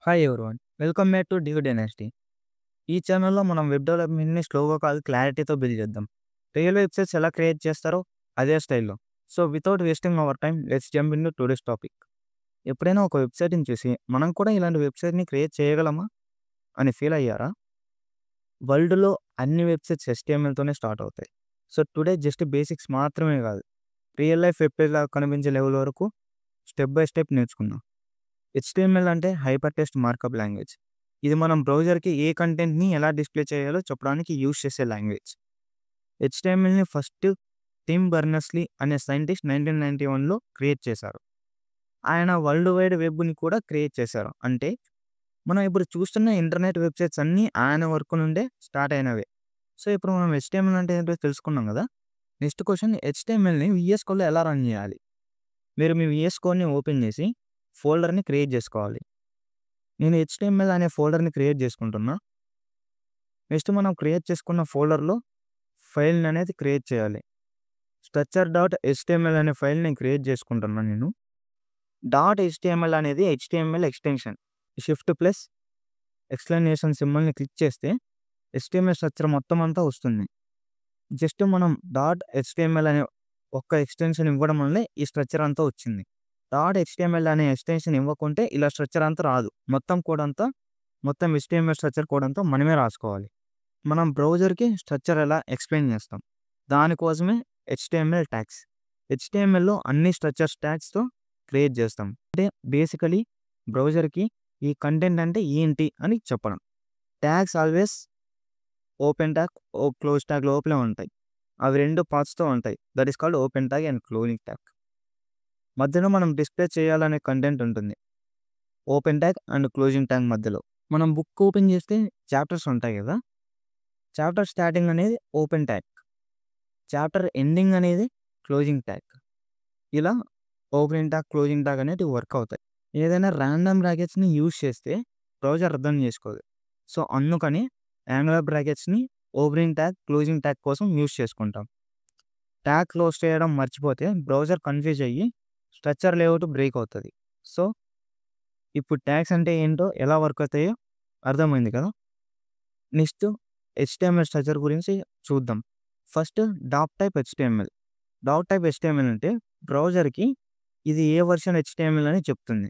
Hi everyone. Welcome back to div dynasty. ఈ ఛానల్‌లో మనం వెబ్ డెవలప్‌మెంట్‌ని స్లోగా కాదు క్లారిటీతో బిల్డ్ చేద్దాం. రియల్ వెబ్‌సైట్స్ ఎలా క్రియేట్ చేస్తారో అదే స్టైల్‌లో. So without wasting hour time let's jump into today's topic. ఎప్పుడైనా ఒక వెబ్‌సైట్‌ని చూసి మనం కూడా ఇలాంటి వెబ్‌సైట్‌ని క్రియేట్ చేయగలమా అని ఫీల్ అయ్యారా? వరల్డ్‌లో అన్ని వెబ్‌సైట్స్ HTMLతోనే స్టార్ట్ అవుతాయి. సో టుడే జస్ట్ బేసిక్స్ మాత్రమే కాదు, రియల్ లైఫ్ వెబ్ పేజ్‌లాగా కనిపించే లెవెల్ వరకు స్టెప్ బై స్టెప్ నేర్చుకుందాం. HTML అంటే హైపర్ టెక్స్ట్ మార్కప్ లాంగ్వేజ్. ఇది మనం బ్రౌజర్‌కి ఏ కంటెంట్‌ని ఎలా డిస్‌ప్లే చేయాలో చెప్పడానికి యూజ్ చేసే లాంగ్వేజ్. HTMLని ఫస్ట్ టిమ్ బర్నర్స్-లీ అనే సైంటిస్ట్ 1991లో క్రియేట్ చేశారు. ఆయన వరల్డ్ వైడ్ వెబ్‌ని కూడా క్రియేట్ చేశారు. అంటే మనం ఇప్పుడు చూస్తున్న ఇంటర్నెట్ వెబ్‌సైట్స్ అన్నీ ఆయన వర్క్ నుండే స్టార్ట్ అయినవే. సో ఇప్పుడు మనం HTML అంటే ఏంటో తెలుసుకున్నాం కదా! నెక్స్ట్ క్వెషన్, HTMLని VS కోడ్‌లో ఎలా రన్ చేయాలి? మీరు మీ VS కోడ్‌ని ఓపెన్ చేసి ఫోల్డర్‌ని క్రియేట్ చేసుకోవాలి. నేను HTML అనే ఫోల్డర్‌ని క్రియేట్ చేసుకుంటున్నా. నెక్స్ట్ మనం క్రియేట్ చేసుకున్న ఫోల్డర్‌లో ఫైల్‌ని అనేది క్రియేట్ చేయాలి. స్ట్రక్చర్ డాట్ HTML అనే ఫైల్ నేను క్రియేట్ చేసుకుంటున్నా నేను. డాట్ HTML అనేది HTML extension. Shift plus exclamation సింబల్‌ని క్లిక్ చేస్తే HTML స్ట్రక్చర్ మొత్తం అంతా వస్తుంది. జస్ట్ మనం డాట్ HTML అనే ఒక్క ఎక్స్‌టెన్షన్ ఇవ్వడం వల్లే ఈ స్ట్రక్చర్ అంతా వచ్చింది. డాట్ HTML అనే ఎక్స్‌టెన్షన్ ఇవ్వకుంటే ఇలా స్ట్రక్చర్ అంతా రాదు. మొత్తం కోడ్ అంతా, మొత్తం HTML స్ట్రక్చర్ కోడ్ అంతా మనమే రాసుకోవాలి. మనం బ్రౌజర్‌కి స్ట్రక్చర్ ఎలా ఎక్స్‌ప్లెయిన్ చేస్తాం. దానికోసమే HTML ట్యాగ్స్. HTMLలో అన్ని స్ట్రక్చర్స్ ట్యాగ్స్‌తో క్రియేట్ చేస్తాం. అంటే బేసికలీ బ్రౌజర్‌కి ఈ కంటెంట్ అంటే ఏంటి అని చెప్పడం. Tags always open tag, close tag లోపలే ఉంటాయి. అవి 2 పార్ట్స్‌తో ఉంటాయి. That is called open tag and closing tag. మధ్యలో మనం డిస్‌ప్లే చేయాలనే కంటెంట్ ఉంటుంది. Open tag and closing tag మధ్యలో. మనం బుక్ ఓపెన్ చేస్తే చాప్టర్స్ ఉంటాయి కదా! చాప్టర్ స్టార్టింగ్ అనేది ఓపెన్ ట్యాగ్. చాప్టర్ ఎండింగ్ అనేది క్లోజింగ్ ట్యాగ్. ఇలా ఓపెనింగ్ ట్యాగ్, క్లోజింగ్ ట్యాగ్ అనేటివి వర్క్ అవుతాయి. ఏదైనా రాండమ్ బ్రాకెట్స్‌ని యూజ్ చేస్తే బ్రౌజర్ అర్థం చేసుకోదు. సో అందుకని యాంగులర్ బ్రాకెట్స్‌ని ఓపెనింగ్ ట్యాగ్, క్లోజింగ్ ట్యాగ్ కోసం యూజ్ చేసుకుంటాం. ట్యాగ్ క్లోజ్ చేయడం మర్చిపోతే బ్రౌజర్ కన్‌ఫ్యూజ్ అయ్యి స్ట్రక్చర్ లేఅవుట్ బ్రేక్ అవుతది. సో ఇప్పుడు ట్యాగ్స్ అంటే ఏంటో, ఎలా వర్క్ అవుతాయో అర్థమైంది కదా! నెక్స్ట్ HTML స్ట్రక్చర్ గురించి చూద్దాం. First doctype HTML. Doctype HTML అంటే బ్రౌజర్‌కి ఇది ఏ వెర్షన్ HTML అని చెప్తుంది.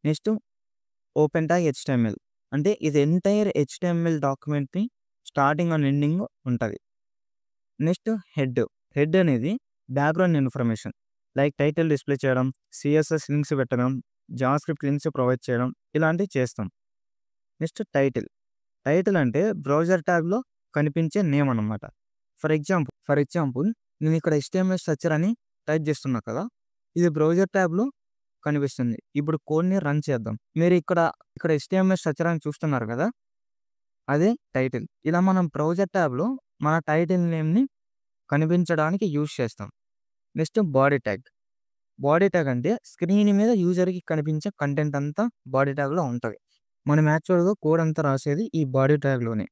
నెక్స్ట్ ఓపెన్ ట్యాగ్ HTML అంటే ఇది ఎంటైర్ HTML డాక్యుమెంట్‌ని స్టార్టింగ్ అండ్ ఎండింగ్ ఉంటది. నెక్స్ట్ హెడ్ అనేది background information like title display చేయడం, CSS లింక్స్ పెట్టడం, జావాస్క్రిప్ట్ లింక్స్ ప్రొవైడ్ చేయడం ఇలాంటివి చేస్తాం. నెక్స్ట్ టైటిల్ అంటే బ్రౌజర్ ట్యాబ్‌లో కనిపించే నేమ్ అన్నమాట. ఫర్ ఎగ్జాంపుల్ నేను ఇక్కడ HTML స్ట్రక్చర్ అని టైప్ చేస్తున్నా కదా! ఇది బ్రౌజర్ ట్యాబ్‌లో కనిపిస్తుంది. ఇప్పుడు కోడ్‌ని రన్ చేద్దాం. మీరు ఇక్కడ HTML స్ట్రక్చర్ అని చూస్తున్నారు కదా! అదే టైటిల్. ఇలా మనం బ్రౌజర్ ట్యాబ్‌లో మన టైటిల్ నేమ్‌ని కనిపించడానికి యూజ్ చేస్తాం. నెక్స్ట్ బాడీ ట్యాగ్ అంటే స్క్రీన్ మీద యూజర్‌కి కనిపించే కంటెంట్ అంతా బాడీ ట్యాగ్‌లో ఉంటది. మనం యాక్చువల్‌గా కోడ్ అంతా రాసేది ఈ బాడీ ట్యాగ్‌లోనే.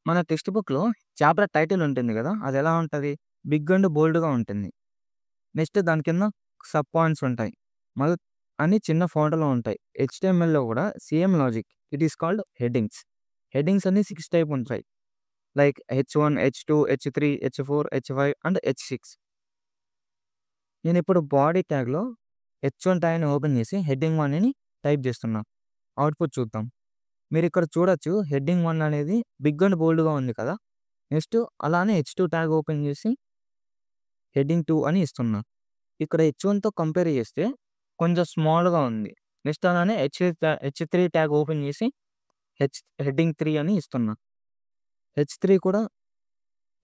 మన టెక్స్ట్ బుక్‌లో చాప్టర్ టైటిల్ ఉంటుంది గదా! అదెలా ఉంటది? బిగ్ అండ్ బోల్డ్‌గా ఉంటుంది. నెక్స్ట్ దాని కింద సబ్ పాయింట్స్ ఉంటాయి. మళ్ళీ అన్ని చిన్న ఫాంట్‌లో ఉంటాయి. HTMLలో గూడా same logic. It is called headings. Headings అన్ని 6 టైప్ ఉంటాయి. Like H1, H2, H3, H4, H5 and H6. నేనిప్పుడు బాడీ ట్యాగ్‌లో H1 ట్యాగ్‌ని ఓపెన్ చేసి హెడ్డింగ్ 1 అని టైప్ చేస్తున్నా. అవుట్‌పుట్ చూద్దాం. మీరిక్కడ చూడొచ్చు హెడ్డింగ్ 1 అనేది బిగ్ అండ్ బోల్డ్‌గా ఉంది కదా! నెక్స్ట్ అలానే H2 ట్యాగ్ ఓపెన్ చేసి హెడ్డింగ్ 2 అని ఇస్తున్నా. ఇక్కడ H1తో కంపేర్ చేస్తే కొంచెం స్మాల్‌గా ఉంది. నెక్స్ట్ అలానే H3 ట్యాగ్ ఓపెన్ చేసి హెడ్డింగ్ 3 అని ఇస్తున్నా. H3 కూడా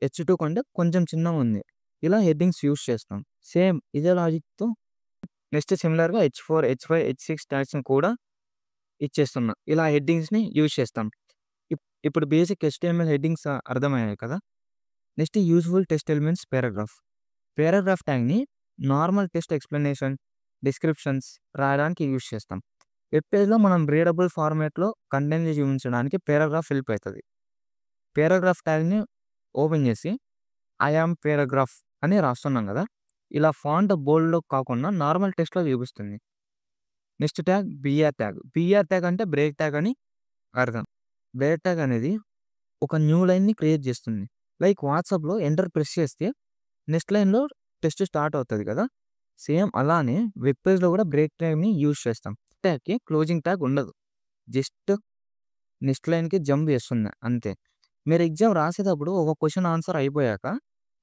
H2 కంటే కొంచెం చిన్నగుంది. ఇలా హెడ్డింగ్స్ యూజ్ చేస్తాం. సేమ్ ఇదే లాజిక్‌తో నెక్స్ట్ సిమిలర్‌గా H4, H5, H6 ట్యాగ్స్‌ని కూడా ఇచ్చేస్తున్నా. ఇలా హెడ్డింగ్స్‌ని యూజ్ చేస్తాం. ఇప్పుడు బేసిక్ HTML హెడ్డింగ్స్ అర్థమయ్యాయి కదా! Next useful text elements paragraph ట్యాగ్‌ని నార్మల్ టెక్స్ట్ ఎక్స్‌ప్లనేషన్, డిస్క్రిప్షన్స్ రాయడానికి యూజ్ చేస్తాం. వెబ్ పేజ్‌లో మనం రీడబుల్ ఫార్మాట్‌లో కంటెంట్‌ని చూపించడానికి పేరాగ్రాఫ్ హెల్ప్ అయితది. పేరాగ్రాఫ్ ట్యాగ్‌ని ఓపెన్ చేసి ఐ యామ్ పేరాగ్రాఫ్ అని రాస్తున్నాం కదా! ఇలా ఫాంట్ బోల్డ్‌లో కాకుండా నార్మల్ టెక్స్ట్‌లో చూపిస్తుంది. Next tag BR tag. BR tag అంటే బ్రేక్ ట్యాగ్ అని అర్థం. బ్రేక్ ట్యాగ్ అనేది ఒక న్యూ లైన్‌ని క్రియేట్ చేస్తుంది. లైక్ వాట్సాప్‌లో ఎంటర్ ప్రెస్ చేస్తే నెక్స్ట్ లైన్‌లో టెస్ట్ స్టార్ట్ అవుతది కదా! సేమ్ అలానే వెబ్ పేజ్‌లో కూడా బ్రేక్ ట్యాగ్‌ని యూజ్ చేస్తాం. ట్యాగ్‌కి క్లోజింగ్ ట్యాగ్ ఉండదు. జస్ట్ నెక్స్ట్ లైన్‌కి జంప్ చేస్తుంది అంతే. మీరు ఎగ్జామ్ రాసేటప్పుడు ఒక క్వెషన్ ఆన్సర్ అయిపోయాక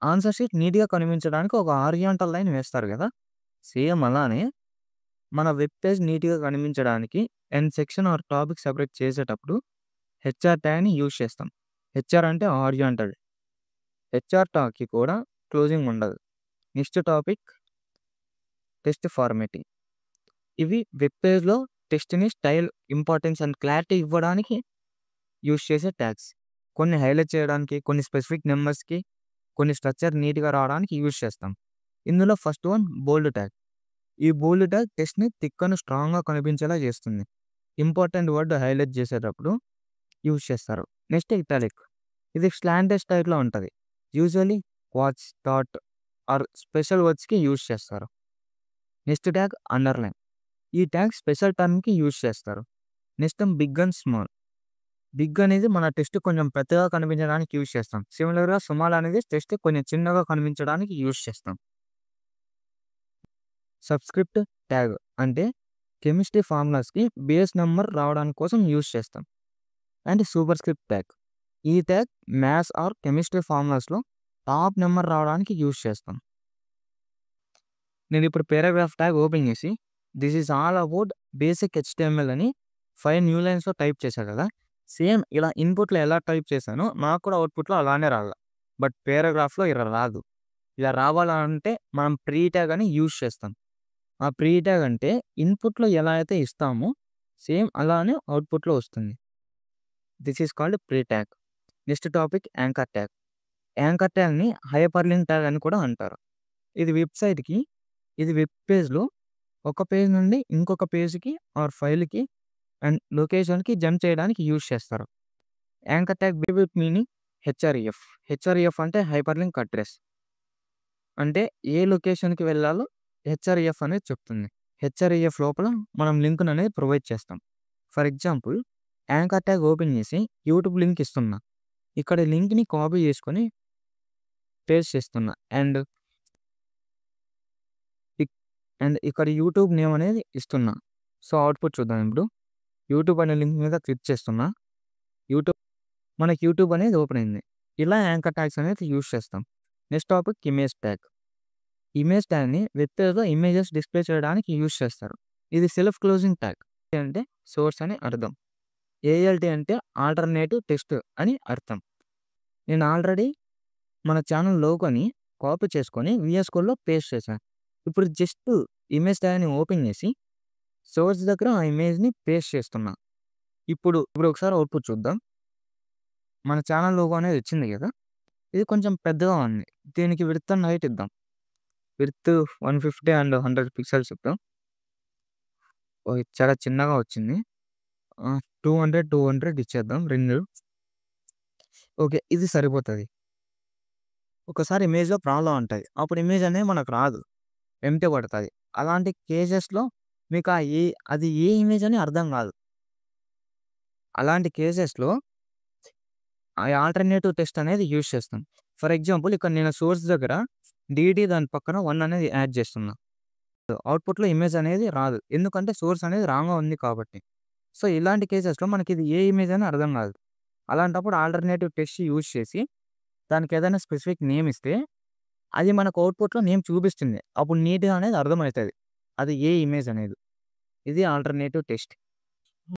ఆన్సర్ షీట్ నీట్‌గా కనిపించడానికి ఒక హారిజాంటల్ లైన్ వేస్తారు కదా! సేమ్ అలానే మన వెబ్ పేజ్ నీట్‌గా కనిపించడానికి end section or topic separate చేసేటప్పుడు హెచ్ఆర్ ట్యాగ్‌ని యూజ్ చేస్తాం. హెచ్ఆర్ అంటే హారిజాంటల్. హెచ్ఆర్ ట్యాగ్‌కి కూడా క్లోజింగ్ ఉండదు. Next topic text formatting. ఇవి వెబ్ పేజ్‌లో టెక్స్ట్‌ని స్టైల్, ఇంపార్టెన్స్ అండ్ క్లారిటీ ఇవ్వడానికి యూజ్ చేసే ట్యాగ్స్. కొన్ని హైలైట్ చేయడానికి, కొన్ని స్పెసిఫిక్ నంబర్స్‌కి, కొన్ని స్ట్రక్చర్ నీట్‌గా రావడానికి యూజ్ చేస్తాం. ఇందులో ఫస్ట్ వన్ బోల్డ్ ట్యాగ్. ఈ బోల్డ్ ట్యాగ్ టెక్స్ట్‌ని థిక్ అండ్ స్ట్రాంగ్‌గా కనిపించేలా చేస్తుంది. ఇంపార్టెంట్ వర్డ్ హైలైట్ చేసేటప్పుడు యూజ్ చేస్తారు. Next italic. ఇది స్లాంటెడ్ స్టైల్‌లో ఉంటది. Usually watch, thought or special వర్డ్స్‌కి యూజ్ చేస్తారు. Next tag underline. ఈ ట్యాగ్ స్పెషల్ టర్మ్‌కి యూజ్ చేస్తారు. Next big and small. Big అనేది మన టెక్స్ట్ కొంచెం పెద్దగా కనిపించడానికి యూజ్ చేస్తాం. సిమిలర్‌గా స్మాల్ అనేది టెక్స్ట్ కొంచెం చిన్నగా కనిపించడానికి యూజ్ చేస్తాం. సబ్‌స్క్రిప్ట్ ట్యాగ్ అంటే కెమిస్ట్రీ ఫార్ములాస్‌కి బేస్ నంబర్ రావడానికి కోసం యూజ్ చేస్తాం. And superscript tag. ఈ ట్యాగ్ మ్యాథ్స్ ఆర్ కెమిస్ట్రీ ఫార్ములాస్‌లో టాప్ నంబర్ రావడానికి యూజ్ చేస్తాం. నేను ఇప్పుడు పారాగ్రాఫ్ ట్యాగ్ ఓపెన్ చేసి this is all about basic HTML అని 5 న్యూ లైన్స్‌లో టైప్ చేశా కదా! సేమ్ ఇలా ఇన్‌పుట్‌లో ఎలా టైప్ చేశానో నాకు కూడా అవుట్‌పుట్‌లో అలానే రావాల. బట్ పారాగ్రాఫ్‌లో ఇలా రాదు. ఇలా రావాలంటే మనం ప్రీ ట్యాగ్ అని యూజ్ చేస్తాం. ఆ ప్రీ ట్యాగ్ అంటే ఇన్‌పుట్‌లో ఎలా అయితే ఇస్తామో సేమ్ అలానే అవుట్‌పుట్‌లో వస్తుంది. This is called pre tag. Next topic anchor tag. Anchor ట్యాగ్‌ని హైపర్ లింక్ ట్యాగ్ అని కూడా అంటారు. ఇది వెబ్‌సైట్‌కి, ఇది వెబ్ పేజ్‌లో ఒక పేజ్ నుండి ఇంకొక పేజ్‌కి ఆర్ ఫైల్‌కి అండ్ లొకేషన్‌కి జంప్ చేయడానికి యూజ్ చేస్తారు. Anchor tag with meaning href. Href అంటే హైపర్ లింక్ అడ్రెస్. అంటే ఏ లొకేషన్‌కి వెళ్ళాలో హెచ్ఆర్‌ఈఎఫ్ అనేది చెప్తుంది. హెచ్ఆర్‌ఈఎఫ్ లోపల మనం లింక్‌ని అనేది ప్రొవైడ్ చేస్తాం. For example anchor tag open చేసి యూట్యూబ్ లింక్ ఇస్తున్నా. ఇక్కడ లింక్‌ని కాపీ చేసుకొని పేస్ట్ చేస్తున్నా. అండ్ ఇక్కడ యూట్యూబ్ నేమ్ అనేది ఇస్తున్నా. సో, అవుట్‌పుట్ చూద్దాం ఇప్పుడు. యూట్యూబ్ అనే లింక్ మీద క్లిక్ చేస్తున్నా. యూట్యూబ్ మనకి యూట్యూబ్ అనేది ఓపెన్ అయింది. ఇలా యాంకర్ ట్యాగ్స్ అనేది యూజ్ చేస్తాం. Next topic image tag. Image ట్యాగ్‌ని వెబ్ పేజ్‌లో ఇమేజెస్ డిస్‌ప్లే చేయడానికి యూజ్ చేస్తారు. ఇది సెల్ఫ్ క్లోజింగ్ ట్యాగ్. అంటే సోర్స్ అని అర్థం. ఏఎల్టీ అంటే ఆల్టర్‌నేటివ్ టెక్స్ట్ అని అర్థం. నేను ఆల్రెడీ మన ఛానల్ లోగోని కాపీ చేసుకొని వీఎస్ కోడ్‌లో పేస్ట్ చేశాను. ఇప్పుడు జస్ట్ ఇమేజ్ ట్యాగ్‌ని ఓపెన్ చేసి సోర్స్ దగ్గర ఆ ఇమేజ్‌ని పేస్ట్ చేస్తున్నా. ఇప్పుడు ఒకసారి అవుట్‌పుట్ చూద్దాం. మన ఛానల్ లోగో అనేది వచ్చింది కదా! ఇది కొంచెం పెద్దగా ఉంది. దీనికి విడ్త్ అండ్ హైట్ ఇద్దాం. విడ్త్ 150 అండ్ 100 పిక్సెల్స్ ఇద్దాం. ఓహ్! ఇది చాలా చిన్నగా వచ్చింది. 200, 200 ఇచ్చేద్దాం 2. ఓకే. ఇది సరిపోతది. ఒకసారి ఇమేజ్‌లో ప్రాబ్లమ్ ఉంటది. అప్పుడు ఇమేజ్ అనేది మనకు రాదు. ఎంప్టీ పడతది. అలాంటి కేసెస్‌లో మీకు అది ఏ ఇమేజ్ అని అర్థం కాదు. అలాంటి కేసెస్‌లో ఆ ఆల్టర్‌నేటివ్ టెక్స్ట్ అనేది యూజ్ చేస్తాం. ఫర్ ఎగ్జాంపుల్ ఇక్కడ నేను సోర్స్ దగ్గర డీడీ దాని పక్కన 1 అనేది యాడ్ చేస్తున్నా. అవుట్‌పుట్‌లో ఇమేజ్ అనేది రాదు. ఎందుకంటే సోర్స్ అనేది రాంగ్‌గా ఉంది కాబట్టి. సో, ఇలాంటి కేసెస్‌లో మనకి ఇది ఏ ఇమేజ్ అని అర్థం కాదు. అలాంటప్పుడు ఆల్టర్‌నేటివ్ టెక్స్ట్ యూజ్ చేసి దానికి ఏదైనా స్పెసిఫిక్ నేమ్ ఇస్తే అది మనకు అవుట్‌పుట్‌లో నేమ్ చూపిస్తుంది. అప్పుడు నీట్‌గా అనేది అర్థమైతది. అది ఏ ఇమేజ్ అనేది. ఇది ఆల్టర్‌నేటివ్ టెక్స్ట్.